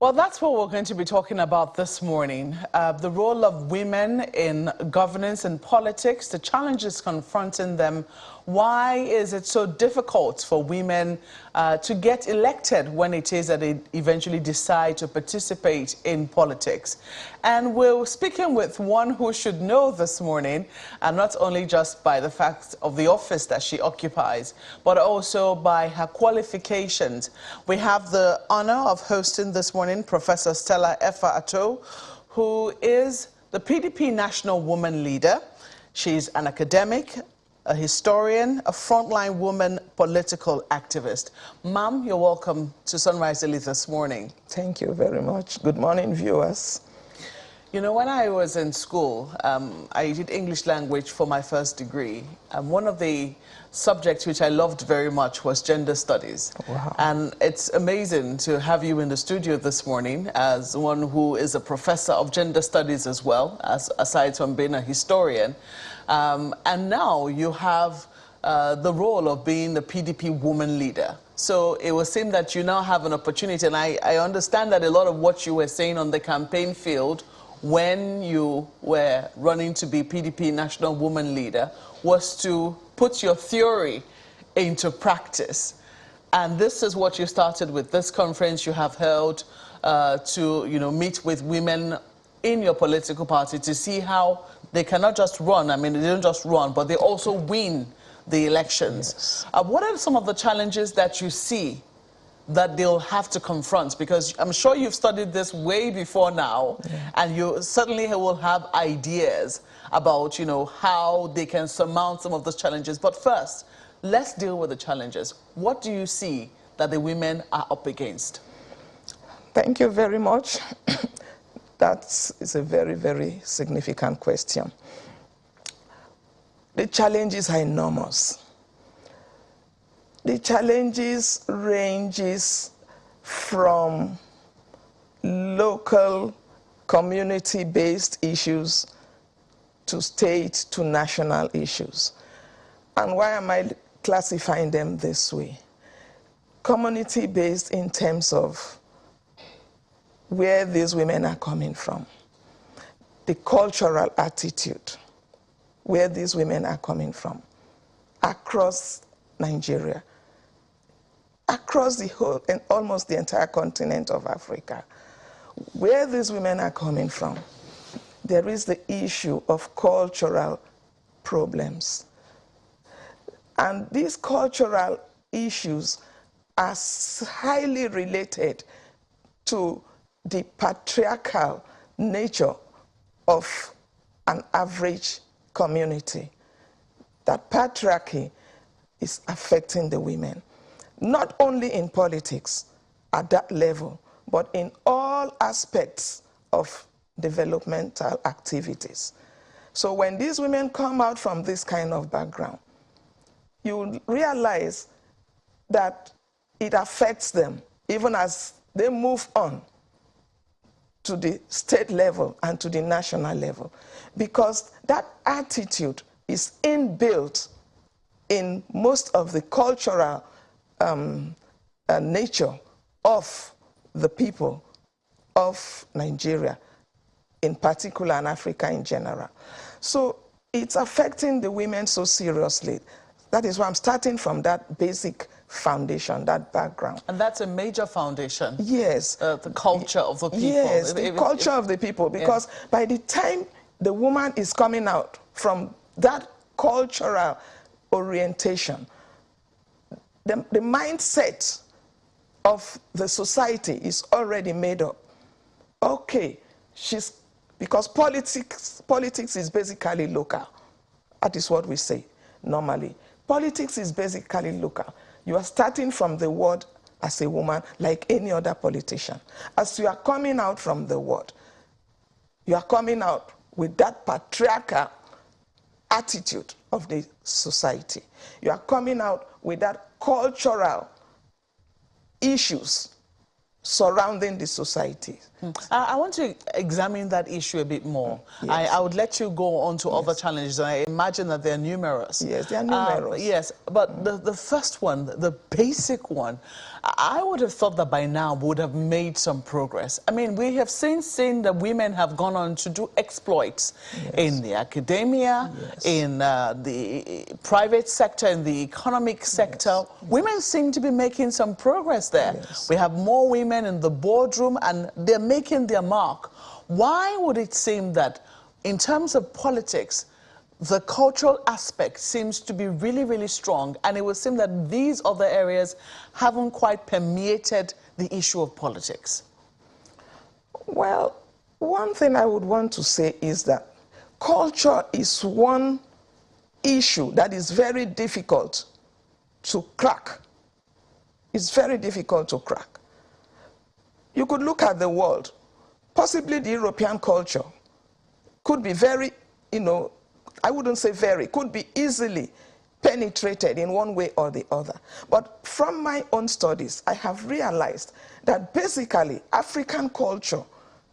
Well, that's what we're going to be talking about this morning. The role of women in governance and politics, the challenges confronting them. Why is it so difficult for women to get elected when it is that they eventually decide to participate in politics? And we're speaking with one who should know this morning, and not only just by the fact of the office that she occupies, but also by her qualifications. We have the honor of hosting this morning Professor Stella Effah-Attoe, who is the PDP National Woman Leader. She's an academic, a historian, a frontline woman political activist. Ma'am, you're welcome to Sunrise Daily this morning. Thank you very much. Good morning, viewers. You know, when I was in school, I did English language for my first degree. One of the subjects which I loved very much was gender studies. Wow. And it's amazing to have you in the studio this morning as one who is a professor of gender studies as well, aside from being a historian. And now you have the role of being the PDP woman leader. So it would seem that you now have an opportunity, and I understand that a lot of what you were saying on the campaign field when you were running to be PDP National Woman Leader was to put your theory into practice. And this is what you started with, this conference you have held to meet with women in your political party to see how they cannot just run. I mean, they don't just run, but they also win the elections. Yes. What are some of the challenges that you see that they'll have to confront? Because I'm sure you've studied this way before now, and you certainly will have ideas about, how they can surmount some of those challenges. But first, let's deal with the challenges. What do you see that the women are up against? Thank you very much. That is a very, very significant question. The challenges are enormous. The challenges ranges from local community-based issues to state to national issues. And why am I classifying them this way? Community-based in terms of where these women are coming from, the cultural attitude, where these women are coming from, across Nigeria, across the whole and almost the entire continent of Africa. Where these women are coming from, there is the issue of cultural problems. And these cultural issues are highly related to the patriarchal nature of an average community. That patriarchy is affecting the women, not only in politics at that level, but in all aspects of developmental activities. So when these women come out from this kind of background, you realize that it affects them even as they move on to the state level and to the national level, because that attitude is inbuilt in most of the cultural nature of the people of Nigeria, in particular, and Africa in general. So it's affecting the women so seriously. That is why I'm starting from that basic foundation, that background. And that's a major foundation. Yes. The culture of the people. Yes, the culture of the people, because by the time the woman is coming out from that cultural orientation, the mindset of the society is already made up. Okay, because politics is basically local. That is what we say normally. Politics is basically local. You are starting from the ward as a woman like any other politician. As you are coming out from the ward, you are coming out with that patriarchal attitude of the society. You are coming out with that cultural issues surrounding the society. I want to examine that issue a bit more. Yes. I would let you go on to other challenges, and I imagine that they're numerous. Yes, they are numerous. Yes, but the first one, the basic one, I would have thought that by now we would have made some progress. I mean, we have seen that women have gone on to do exploits in the academia, in the private sector, in the economic sector. Women seem to be making some progress there. We have more women in the boardroom and they're making their mark. Why would it seem that in terms of politics, the cultural aspect seems to be really, really strong, and it would seem that these other areas haven't quite permeated the issue of politics? Well, one thing I would want to say is that culture is one issue that is very difficult to crack. It's very difficult to crack. You could look at the world. Possibly the European culture could be very, I wouldn't say very, could be easily penetrated in one way or the other. But from my own studies, I have realized that basically African culture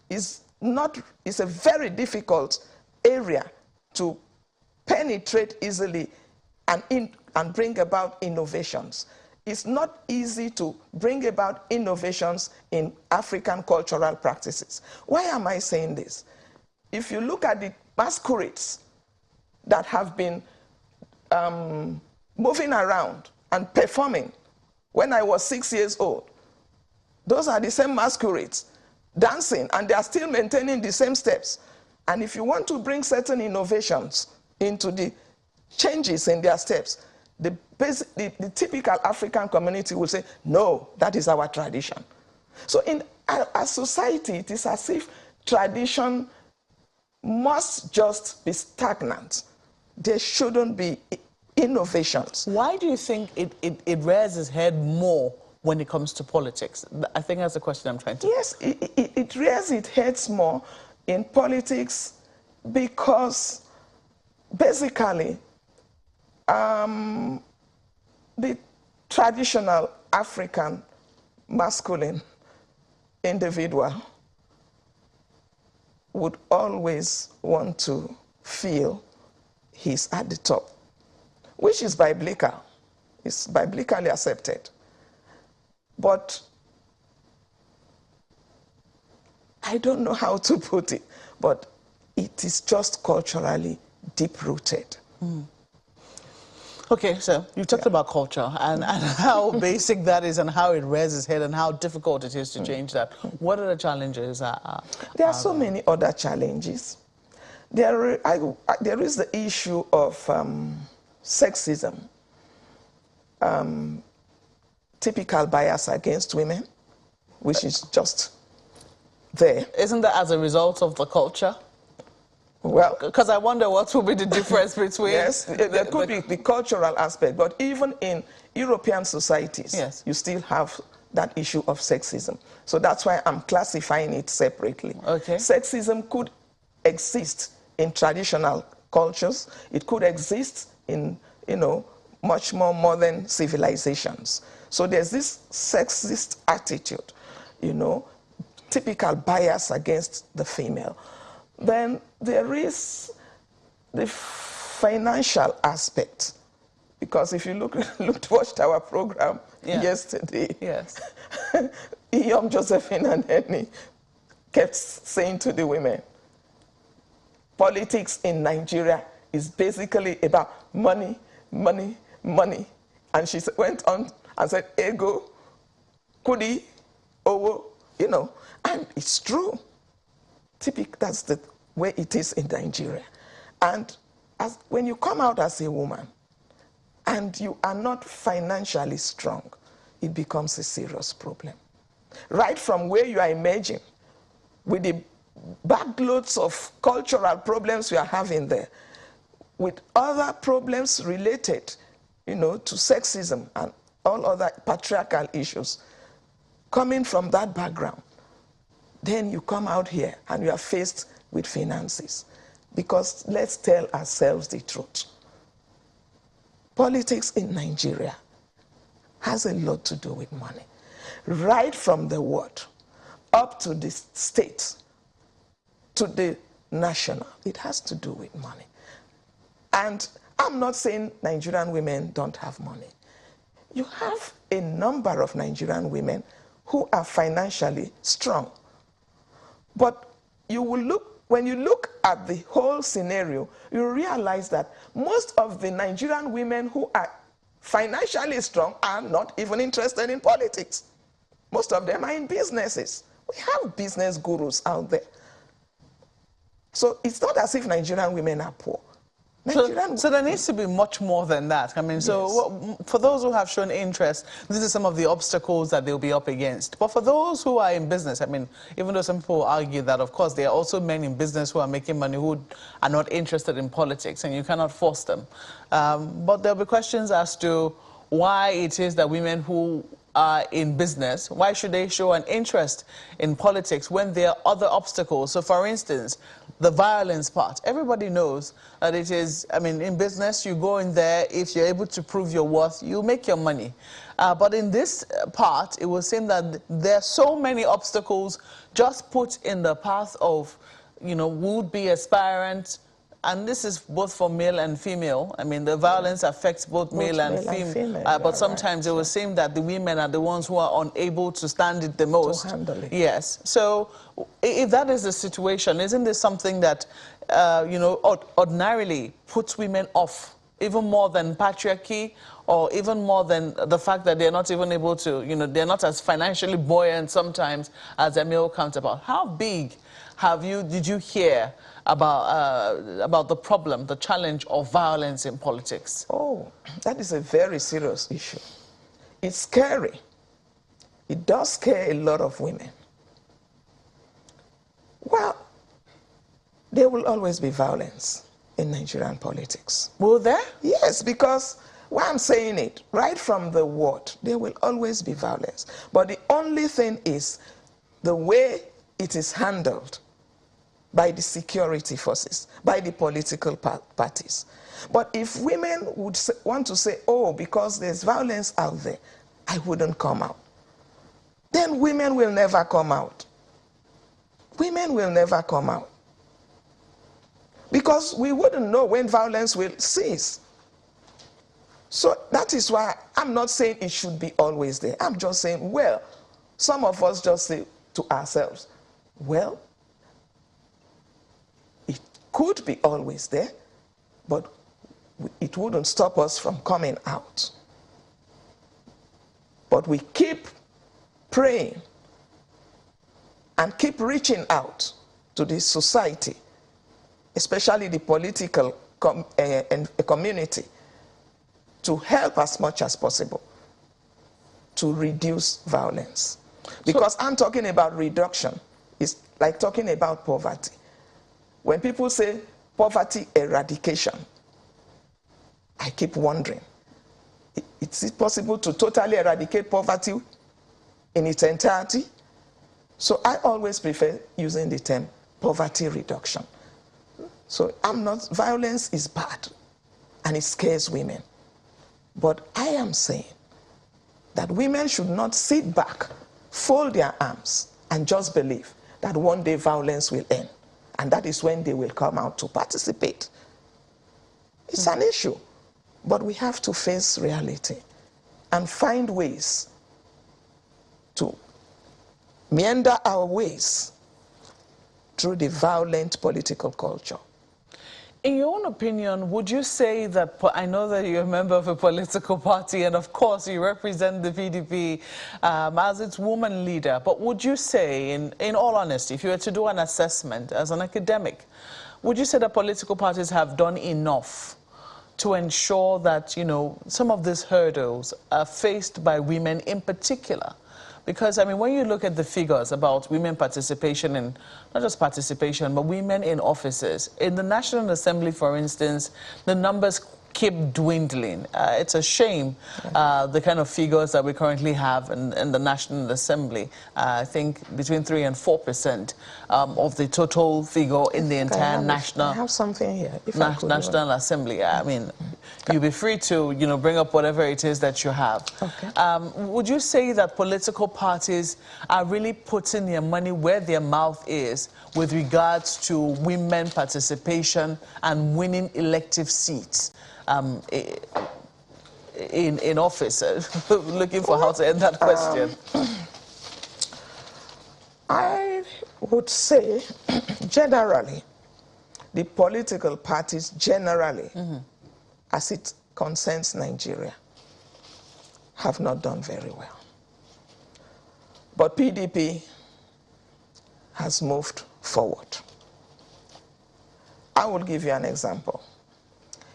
is a very difficult area to penetrate easily and bring about innovations. It's not easy to bring about innovations in African cultural practices. Why am I saying this? If you look at the masquerades that have been moving around and performing when I was 6 years old, those are the same masquerades dancing, and they are still maintaining the same steps. And if you want to bring certain innovations into the changes in their steps, the typical African community will say, no, that is our tradition. So in our society, it is as if tradition must just be stagnant. There shouldn't be innovations. Why do you think it rears its head more when it comes to politics? I think that's the question I'm trying to... Yes, it rears its head more in politics because basically the traditional African masculine individual would always want to feel he's at the top, which is biblical. It's biblically accepted. But I don't know how to put it, but it is just culturally deep-rooted. Okay, so you talked about culture and how basic that is and how it rears its head and how difficult it is to change that. What are the challenges? There are so many other challenges. There is the issue of sexism, typical bias against women, which is just there. Isn't that as a result of the culture? Well, because I wonder what will be the difference between... Yes, there could be the cultural aspect, but even in European societies, you still have that issue of sexism. So that's why I'm classifying it separately. Okay. Sexism could exist in traditional cultures. It could exist in, much more modern civilizations. So there's this sexist attitude, typical bias against the female. Then there is the financial aspect, because if you watched our program yesterday, Young Josephine and Henny kept saying to the women, politics in Nigeria is basically about money, money, money. And she went on and said, ego, kudi, owo, and it's true. That's the way it is in Nigeria. And when you come out as a woman and you are not financially strong, it becomes a serious problem. Right from where you are emerging, with the backloads of cultural problems we are having there, with other problems related, to sexism and all other patriarchal issues, coming from that background, then you come out here and you are faced with finances. Because let's tell ourselves the truth. Politics in Nigeria has a lot to do with money. Right from the ward up to the state, to the national, it has to do with money. And I'm not saying Nigerian women don't have money. you have a number of Nigerian women who are financially strong. But when you look at the whole scenario, you realize that most of the Nigerian women who are financially strong are not even interested in politics. Most of them are in businesses. We have business gurus out there. So it's not as if Nigerian women are poor. So there needs to be much more than that. I mean, so for those who have shown interest, these are some of the obstacles that they'll be up against. But for those who are in business, I mean, even though some people argue that, of course, there are also men in business who are making money who are not interested in politics, and you cannot force them. But there'll be questions as to why it is that women who are in business, why should they show an interest in politics when there are other obstacles? So, for instance, the violence part. Everybody knows that it is, I mean, in business, you go in there, if you're able to prove your worth, you make your money. But in this part, it will seem that there are so many obstacles just put in the path of, you know, would-be aspirants. And this is both for male and female. I mean, the violence affects both male and female. But sometimes it will seem that the women are the ones who are unable to stand it the most. To handle it. Yes. So if that is the situation, isn't this something that, you know, ordinarily puts women off, even more than patriarchy, or even more than the fact that they're not even able to, you know, they're not as financially buoyant sometimes as their male counterpart? How big did you hear about the problem, the challenge of violence in politics? Oh, that is a very serious issue. It's scary. It does scare a lot of women. Well, there will always be violence in Nigerian politics. Will there? Yes, because why I'm saying it, right from the word, there will always be violence. But the only thing is the way it is handled by the security forces, by the political parties. But if women would want to say, oh, because there's violence out there, I wouldn't come out, then women will never come out. Women will never come out. Because we wouldn't know when violence will cease. So that is why I'm not saying it should be always there. I'm just saying, well, some of us just say to ourselves, well, it could be always there, but it wouldn't stop us from coming out. But we keep praying and keep reaching out to the society, especially the political community, to help as much as possible to reduce violence. Because I'm talking about reduction. It's like talking about poverty. When people say poverty eradication, I keep wondering, is it possible to totally eradicate poverty in its entirety? So I always prefer using the term poverty reduction. So violence is bad and it scares women. But I am saying that women should not sit back, fold their arms, and just believe that one day violence will end. And that is when they will come out to participate. It's an issue. But we have to face reality and find ways to meander our ways through the violent political culture. In your own opinion, would you say that, I know that you're a member of a political party and of course you represent the PDP as its woman leader, but would you say, in all honesty, if you were to do an assessment as an academic, would you say that political parties have done enough to ensure that, you know, some of these hurdles are faced by women in particular? Because, I mean, when you look at the figures about women participation in, not just participation, but women in offices, in the National Assembly, for instance, the numbers keep dwindling. It's a shame, the kind of figures that we currently have in the National Assembly. I think between 3% and 4% of the total figure in the entire national. I have something here. National Assembly. I mean, you'll be free to, you know, bring up whatever it is that you have. Okay. Would you say that political parties are really putting their money where their mouth is with regards to women participation and winning elective seats? in office? Looking for how to end that question. I would say, generally, the political parties generally, as it concerns Nigeria, have not done very well. But PDP has moved forward. I will give you an example.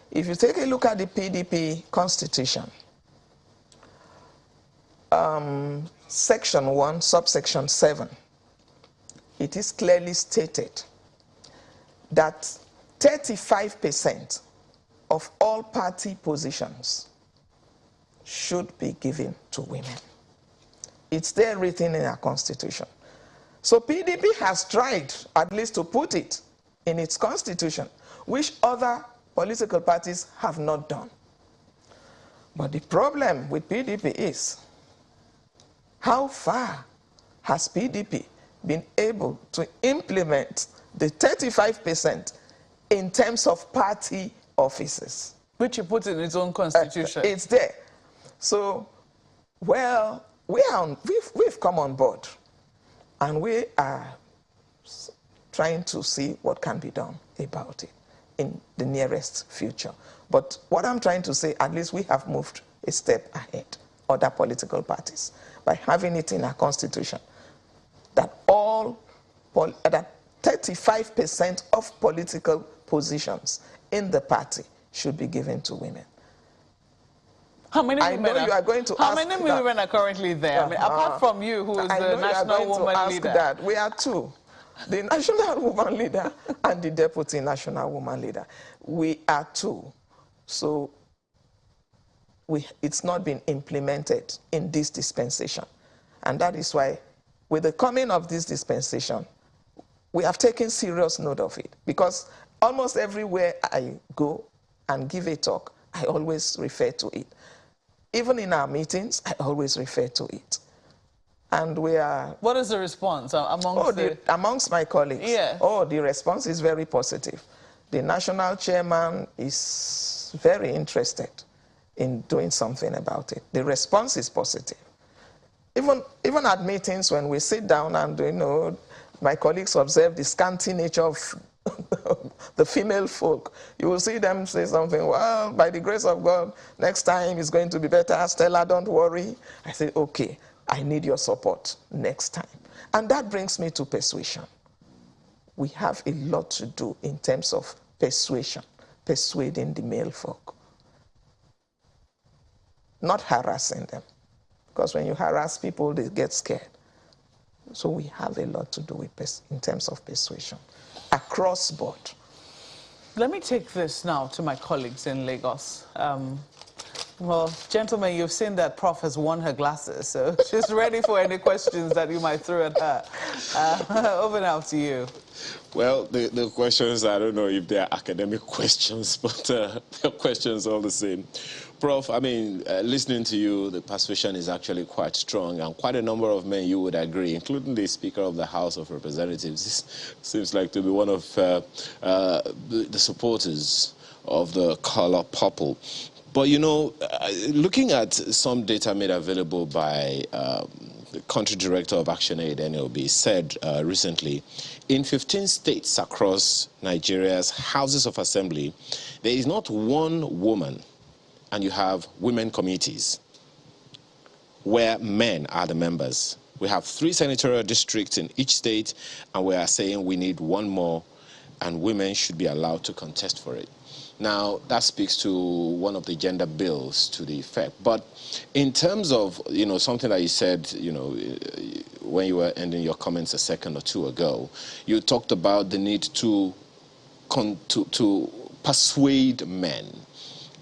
If you take a look at the PDP constitution, section 1, subsection 7, it is clearly stated that 35% of all party positions should be given to women. It's there written in our constitution. So PDP has tried at least to put it in its constitution, which other political parties have not done. But the problem with PDP is, how far has PDP been able to implement the 35% in terms of party offices? Which you put in its own constitution. It's there. So, well, we've come on board, and we are trying to see what can be done about it in the nearest future. But what I'm trying to say, at least we have moved a step ahead, other political parties, by having it in our constitution that that 35% of political positions in the party should be given to women. How many women I know you are going to how ask many that. women are currently there? I mean, apart from you, who is the national woman leader. That. We are two. The national woman leader and the deputy national woman leader. We are two. So it's not been implemented in this dispensation. And that is why, with the coming of this dispensation, we have taken serious note of it. Because almost everywhere I go and give a talk, I always refer to it. Even in our meetings, I always refer to it. And we are... What is the response amongst my colleagues? Yeah. Oh, the response is very positive. The national chairman is very interested in doing something about it. The response is positive. Even at meetings, when we sit down and, you know, my colleagues observe the scanty nature of the female folk, you will see them say something, well, by the grace of God, next time it's going to be better. Stella, don't worry. I say, okay, I need your support next time. And that brings me to persuasion. We have a lot to do in terms of persuasion, persuading the male folk. Not harassing them. Because when you harass people, they get scared. So we have a lot to do with in terms of persuasion, across board. Let me take this now to my colleagues in Lagos. Well, gentlemen, you've seen that Prof has won her glasses, so she's ready for any questions that you might throw at her. Over now to you. Well, the questions, I don't know if they're academic questions, but they're questions all the same. Prof, I mean, listening to you, the persuasion is actually quite strong, and quite a number of men, you would agree, including the Speaker of the House of Representatives. This seems like to be one of the supporters of the color purple. But, you know, looking at some data made available by the country director of ActionAid, NLB, said recently, in 15 states across Nigeria's houses of assembly, there is not one woman, and you have women committees where men are the members. We have 3 senatorial districts in each state, and we are saying we need one more, and women should be allowed to contest for it. Now, that speaks to one of the gender bills to the effect. But in terms of, you know, something that you said, you know, when you were ending your comments a second or two ago, you talked about the need to persuade men.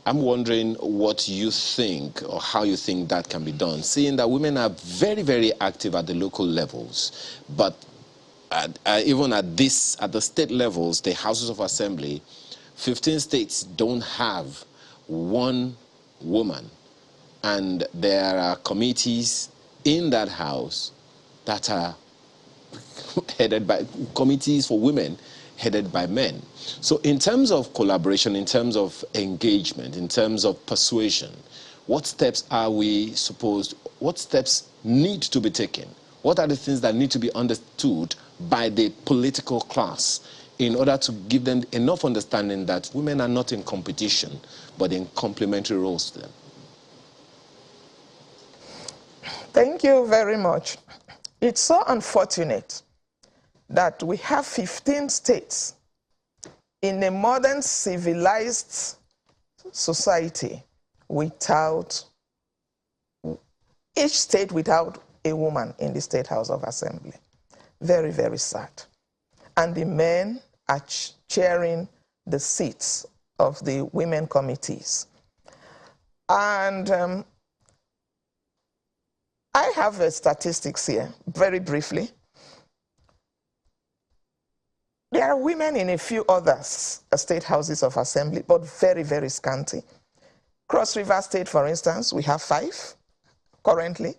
I'm wondering what you think or how you think that can be done, seeing that women are very, very active at the local levels, but even at the state levels, the houses of assembly, 15 states don't have one woman, and there are committees in that house that are headed by committees for women headed by men. So in terms of collaboration, in terms of engagement, in terms of persuasion, what steps what steps need to be taken? What are the things that need to be understood by the political class in order to give them enough understanding that women are not in competition, but in complementary roles to them? Thank you very much. It's so unfortunate that we have 15 states in a modern civilized society without, each state without a woman in the State House of Assembly. Very, very sad. And the men are chairing the seats of the women committees. And I have statistics here, very briefly. There are women in a few other state houses of assembly, but very, very scanty. Cross River State, for instance, we have 5 currently.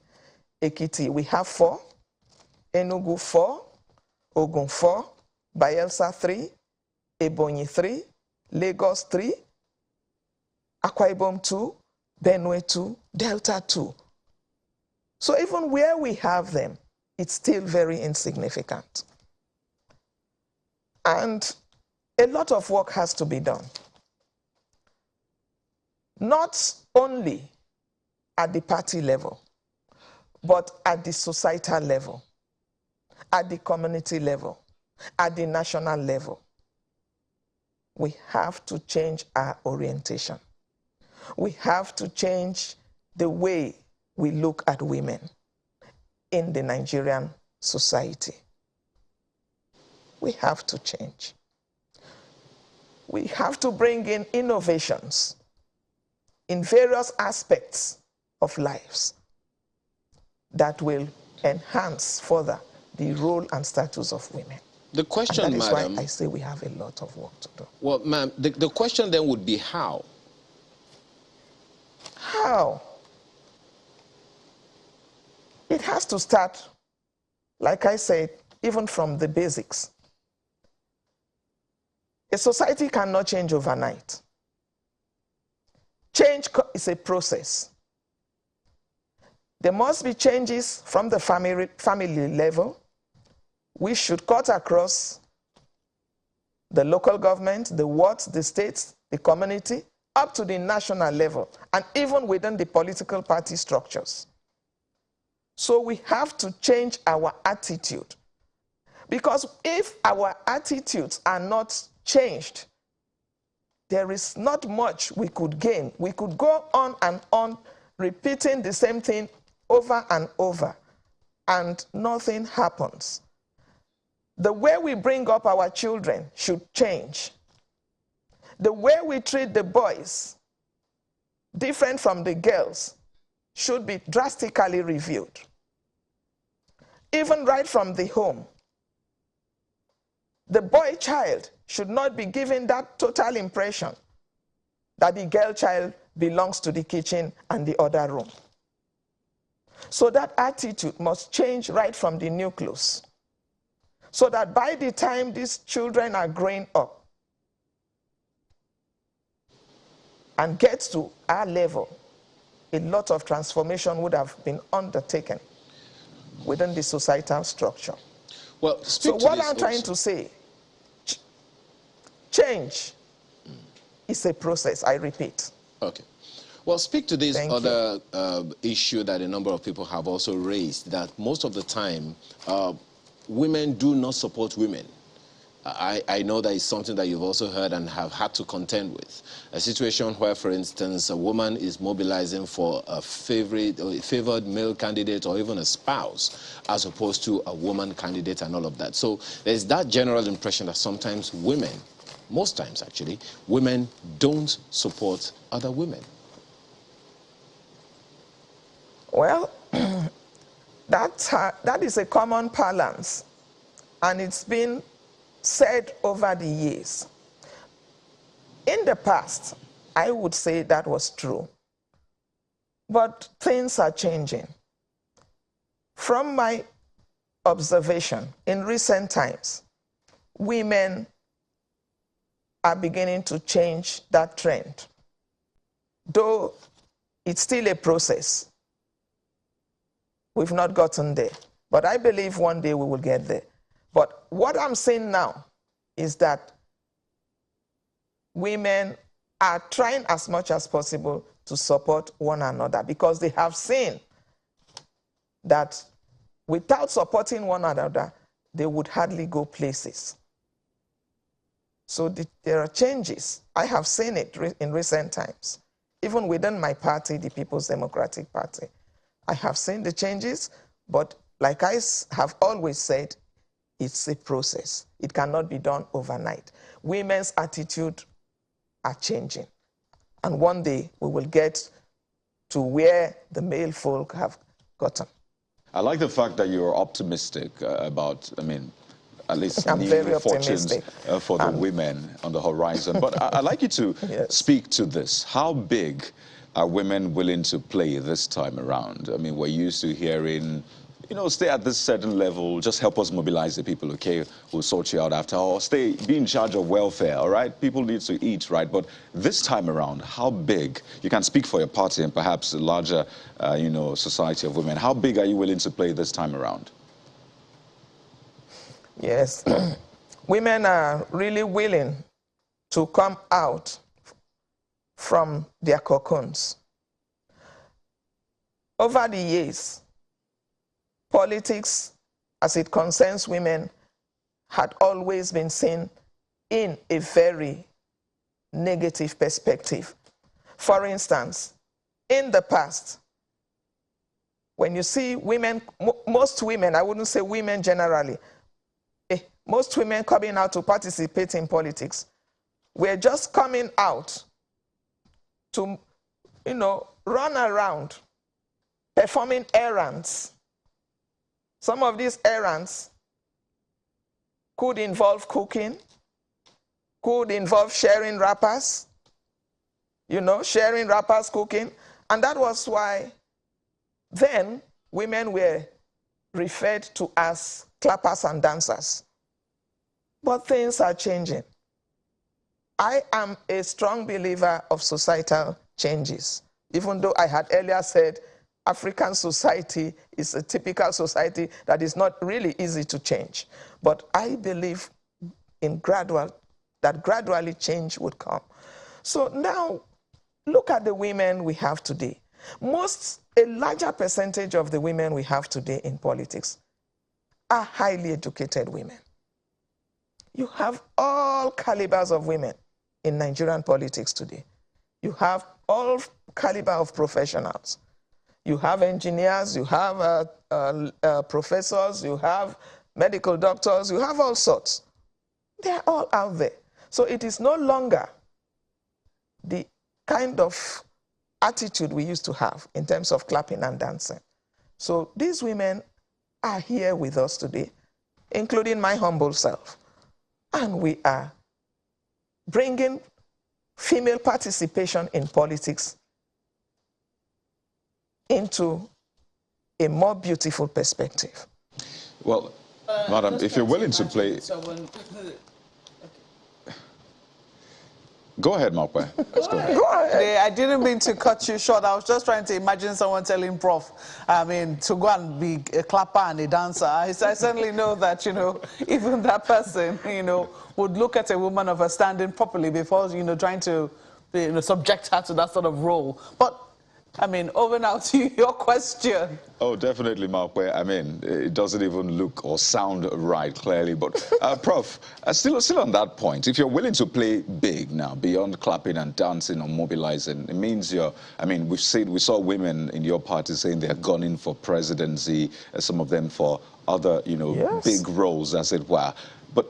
Ekiti, we have 4. Enugu, 4. Ogun, 4. Bayelsa, 3. Ebonyi, 3. Lagos, 3. Akwa Ibom, 2. Benue, 2. Delta, 2. So even where we have them, it's still very insignificant. And a lot of work has to be done. Not only at the party level, but at the societal level, at the community level, at the national level. We have to change our orientation. We have to change the way we look at women in the Nigerian society. We have to change. We have to bring in innovations in various aspects of lives that will enhance further the role and status of women. The question, and that is madam, why I say we have a lot of work to do. Well, ma'am, the question then would be how? How? It has to start, like I said, even from the basics. A society cannot change overnight. Change is a process. There must be changes from the family level. We should cut across the local government, the wards, the states, the community, up to the national level, and even within the political party structures. So we have to change our attitude. Because if our attitudes are not changed, there is not much we could gain. We could go on and on repeating the same thing over and over, and nothing happens. The way we bring up our children should change. The way we treat the boys, different from the girls, should be drastically reviewed. Even right from the home. The boy child should not be given that total impression that the girl child belongs to the kitchen and the other room. So that attitude must change right from the nucleus. So that by the time these children are growing up and get to our level, a lot of transformation would have been undertaken within the societal structure. Well, so what I'm trying to say, change is a process, I repeat. Okay. Well, speak to this other issue that a number of people have also raised, that most of the time, women do not support women. I know that is something that you've also heard and have had to contend with. A situation where, for instance, a woman is mobilizing for a favored male candidate or even a spouse, as opposed to a woman candidate and all of that. So there's that general impression that sometimes women, most times actually, women don't support other women. Well, that is a common parlance, and it's been said over the years. In the past, I would say that was true, but things are changing. From my observation, in recent times, women are beginning to change that trend. Though it's still a process. We've not gotten there. But I believe one day we will get there. But what I'm saying now is that women are trying as much as possible to support one another because they have seen that without supporting one another, they would hardly go places. So there are changes. I have seen it in recent times. Even within my party, the People's Democratic Party, I have seen the changes, but like I have always said, it's a process. It cannot be done overnight. Women's attitude are changing. And one day we will get to where the male folk have gotten. I like the fact that you're optimistic about, I mean, at least I'm new very fortunes optimistic. for the women on the horizon. But I'd like you to Yes. speak to this. How big are women willing to play this time around? I mean, we're used to hearing, you know, stay at this certain level, just help us mobilize the people, okay? We'll sort you out after, or be in charge of welfare, all right? People need to eat, right? But this time around, how big, you can speak for your party and perhaps a larger, you know, society of women. How big are you willing to play this time around? Yes. Women are really willing to come out from their cocoons. Over the years, politics, as it concerns women, had always been seen in a very negative perspective. For instance, in the past, when you see women, most women, I wouldn't say women generally, most women coming out to participate in politics were just coming out to, you know, run around performing errands. Some of these errands could involve cooking, could involve sharing wrappers, you know, sharing wrappers, cooking. And that was why then women were referred to as clappers and dancers. But things are changing. I am a strong believer of societal changes, even though I had earlier said African society is a typical society that is not really easy to change. But I believe in that gradually change would come. So now, look at the women we have today. A larger percentage of the women we have today in politics are highly educated women. You have all calibers of women in Nigerian politics today. You have all caliber of professionals. You have engineers, you have professors, you have medical doctors, you have all sorts. They're all out there. So it is no longer the kind of attitude we used to have in terms of clapping and dancing. So these women are here with us today, including my humble self. And we are bringing female participation in politics into a more beautiful perspective. Well, madam, if you're willing to play... Go ahead, Mokwe. Let's go ahead. Go ahead. I didn't mean to cut you short. I was just trying to imagine someone telling Prof, I mean, to go and be a clapper and a dancer. I certainly know that, you know, even that person, you know, would look at a woman of her standing properly before, you know, trying to, you know, subject her to that sort of role. But I mean, over now to your question. Oh, definitely, Mokwe. I mean, it doesn't even look or sound right, clearly. But, Prof, still on that point, if you're willing to play big now, beyond clapping and dancing or mobilizing, it means we saw women in your party saying they're gunning for presidency, some of them for other, you know, yes, big roles, as it were. But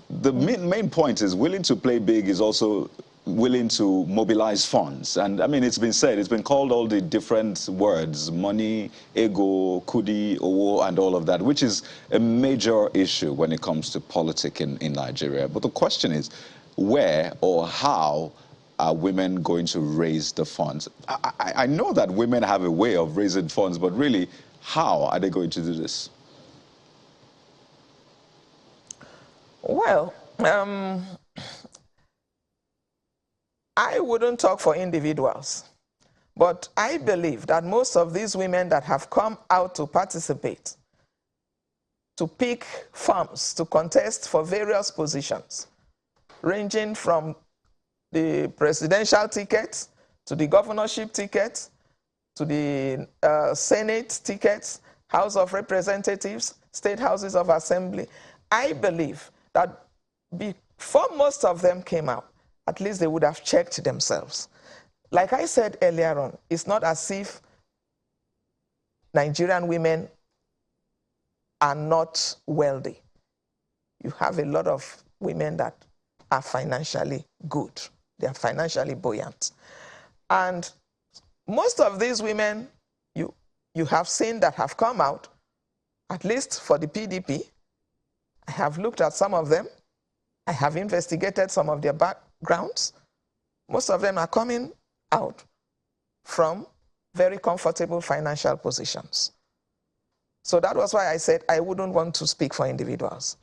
the main point is willing to play big is also willing to mobilize funds. And I mean, it's been said, it's been called all the different words, money, ego, kudi, owo, and all of that, which is a major issue when it comes to politics in Nigeria. But the question is, where or how are women going to raise the funds? I know that women have a way of raising funds, but really, how are they going to do this? Well, I wouldn't talk for individuals, But I believe that most of these women that have come out to participate, to pick farms, to contest for various positions, ranging from the presidential tickets to the governorship tickets to the Senate tickets, House of Representatives, State Houses of Assembly. I believe that before most of them came out, at least they would have checked themselves. Like I said earlier on, it's not as if Nigerian women are not wealthy. You have a lot of women that are financially good. They are financially buoyant. And most of these women you have seen that have come out, at least for the PDP. I have looked at some of them. I have investigated some of their backgrounds. Most of them are coming out from very comfortable financial positions. So that was why I said I wouldn't want to speak for individuals.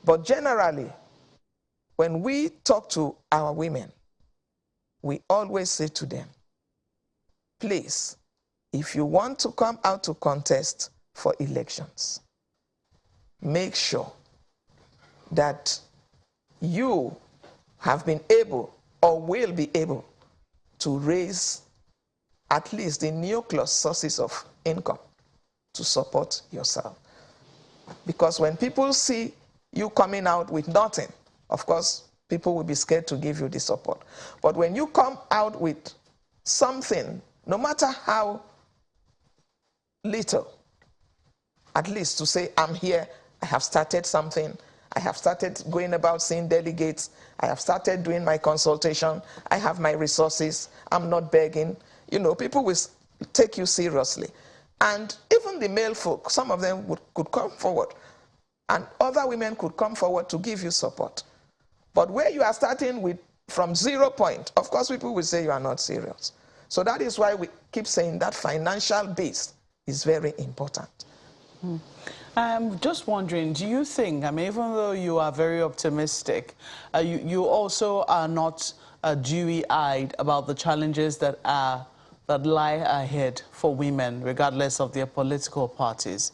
But generally, when we talk to our women, we always say to them, please, if you want to come out to contest for elections, make sure that you have been able or will be able to raise at least the nucleus sources of income to support yourself. Because when people see you coming out with nothing, of course, people will be scared to give you the support. But when you come out with something, no matter how little, at least to say, I'm here, I have started something, I have started going about seeing delegates, I have started doing my consultation, I have my resources, I'm not begging. You know, people will take you seriously. And even the male folk, some of them could come forward, and other women could come forward to give you support. But where you are starting with from 0 point, of course people will say you are not serious. So that is why we keep saying that financial base is very important. I'm just wondering, do you think, I mean, even though you are very optimistic, you also are not dewy-eyed about the challenges that lie ahead for women, regardless of their political parties.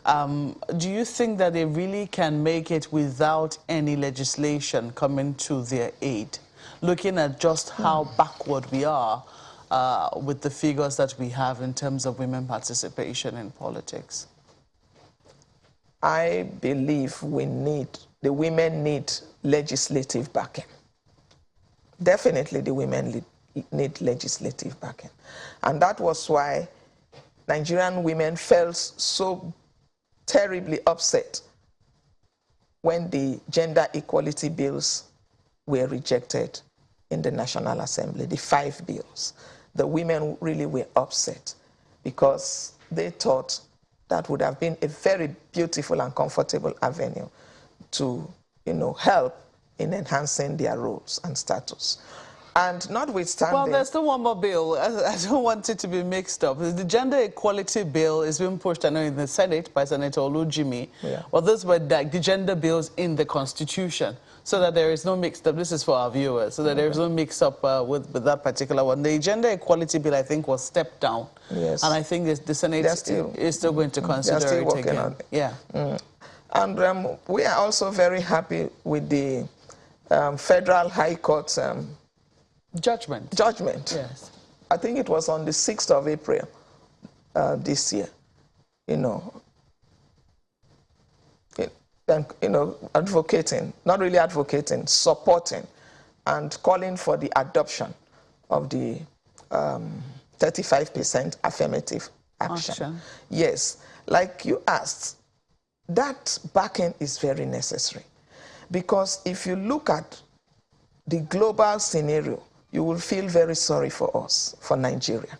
Do you think that they really can make it without any legislation coming to their aid? Looking at just how backward we are with the figures that we have in terms of women participation in politics. I believe the women need legislative backing. Definitely the women need legislative backing. And that was why Nigerian women felt so terribly upset when the gender equality bills were rejected in the National Assembly, the 5 bills. The women really were upset because they thought that would have been a very beautiful and comfortable avenue to, help in enhancing their roles and status. And notwithstanding... Well, there's still one more bill. I don't want it to be mixed up. The gender equality bill is being pushed, I know, in the Senate by Senator Olujimi. Yeah. Well, those were like the gender bills in the Constitution, so that there is no mixed up. This is for our viewers, so that there is no mix up with that particular one. The gender equality bill, I think, was stepped down. Yes. And I think the Senate is still going to consider it again. On it. Yeah. And we are also very happy with the Federal High Court Judgment. Yes. I think it was on the 6th of April this year. Advocating, not really advocating, supporting and calling for the adoption of the 35% affirmative action. Yes, like you asked, that backing is very necessary. Because if you look at the global scenario, you will feel very sorry for us, for Nigeria.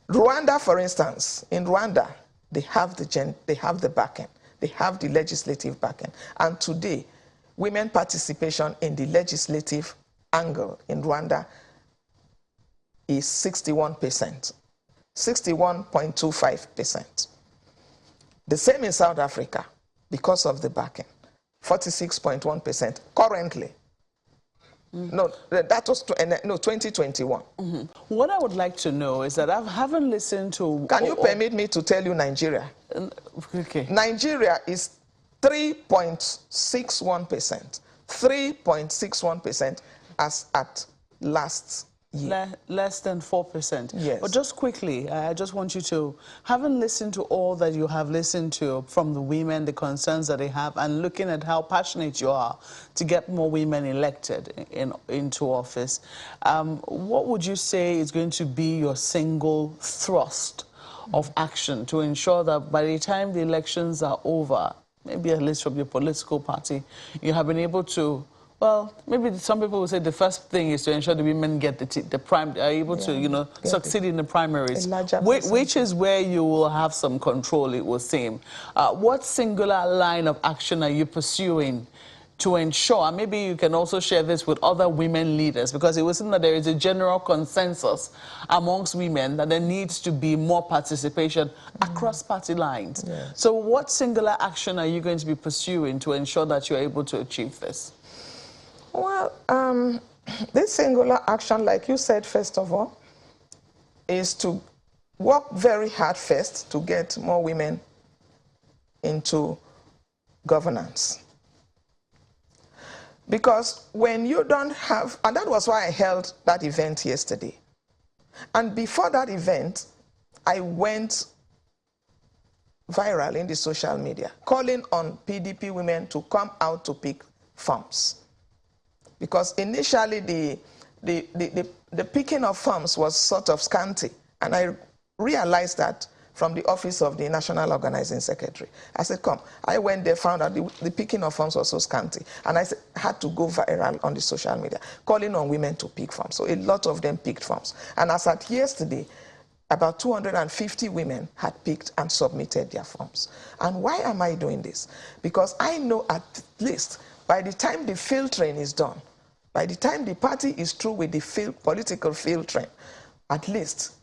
Rwanda, for instance, in Rwanda, they have the backing, they have the legislative backing. And today, women participation in the legislative angle in Rwanda is 61%, 61.25%. The same in South Africa, because of the backing, 46.1% currently. No, that was 2021. What I would like to know is that I haven't listened to... Can you permit me to tell you Nigeria? Okay. Nigeria is 3.61%. 3.61% as at last year. Less than 4%. Yes. But just quickly, I just want you to, having listened to all that you have listened to from the women, the concerns that they have, and looking at how passionate you are to get more women elected into office, what would you say is going to be your single thrust of action to ensure that by the time the elections are over, maybe at least from your political party, you have been able to... Well, maybe some people will say the first thing is to ensure the women get are able to, you know, succeed in the primaries, which is where you will have some control, it will seem. What singular line of action are you pursuing to ensure, and maybe you can also share this with other women leaders, because it was seem that there is a general consensus amongst women that there needs to be more participation across party lines. Yes. So what singular action are you going to be pursuing to ensure that you're able to achieve this? Well, this singular action, like you said, first of all, is to work very hard first to get more women into governance. Because when you don't have, and that was why I held that event yesterday. And before that event, I went viral in the social media, calling on PDP women to come out to pick forms. Because initially the picking of forms was sort of scanty. And I realized that from the office of the National Organizing Secretary. I said, come. I went there, found out the picking of forms was so scanty. And I had to go viral on the social media, calling on women to pick forms. So a lot of them picked forms. And as at yesterday, about 250 women had picked and submitted their forms. And why am I doing this? Because I know at least by the time the filtering is done, by the time the party is through with the political filtering, at least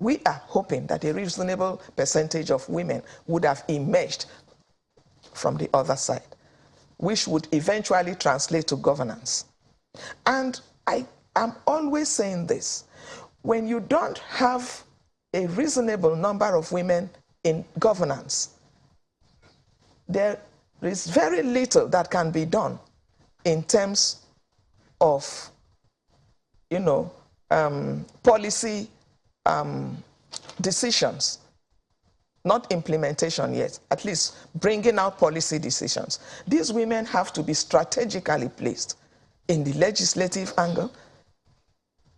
we are hoping that a reasonable percentage of women would have emerged from the other side, which would eventually translate to governance. And I am always saying this, when you don't have a reasonable number of women in governance, there is very little that can be done in terms of, you know, policy decisions, not implementation yet, at least bringing out policy decisions. These women have to be strategically placed in the legislative angle,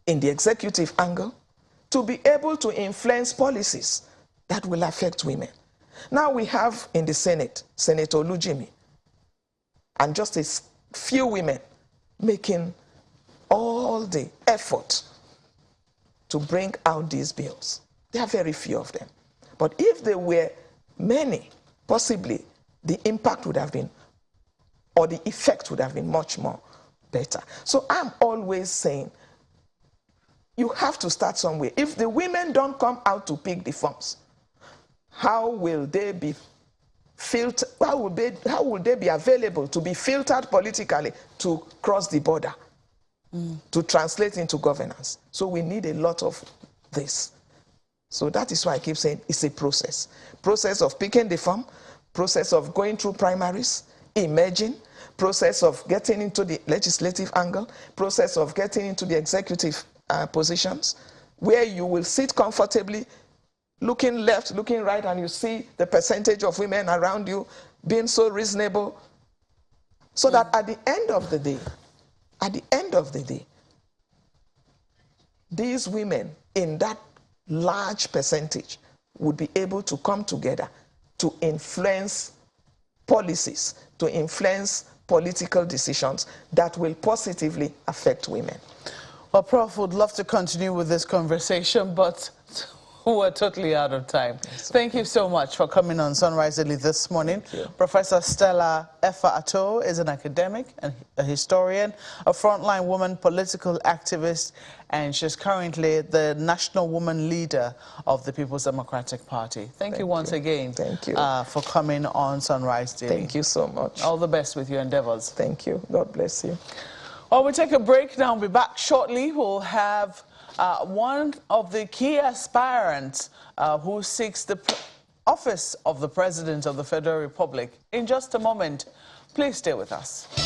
in the executive angle, to be able to influence policies that will affect women. Now we have in the Senate, Senator Olujimi, and just a few women making all the effort to bring out these bills. There are very few of them. But if there were many, possibly the impact would have been, or the effect would have been much more better. So I'm always saying, you have to start somewhere. If the women don't come out to pick the forms, how will they be filtered? How will they be available to be filtered politically to cross the border, to translate into governance? So we need a lot of this. So that is why I keep saying it's a process. Process of picking the form, process of going through primaries, emerging, process of getting into the legislative angle, process of getting into the executive positions, where you will sit comfortably, looking left, looking right, and you see the percentage of women around you being so reasonable, so that at the end of the day, these women in that large percentage would be able to come together to influence policies, to influence political decisions that will positively affect women. Well, Prof, would love to continue with this conversation, but we're totally out of time. Yes, thank you so much for coming on Sunrise Daily this morning. Professor Stella Effah-Attoe is an academic and a historian, a frontline woman political activist, and she's currently the national woman leader of the People's Democratic Party. Thank you once again. Thank you. For coming on Sunrise Daily. Thank you so much. All the best with your endeavors. Thank you. God bless you. Well, we'll take a break now. We'll be back shortly. We'll have one of the key aspirants who seeks the office of the President of the Federal Republic in just a moment. Please stay with us.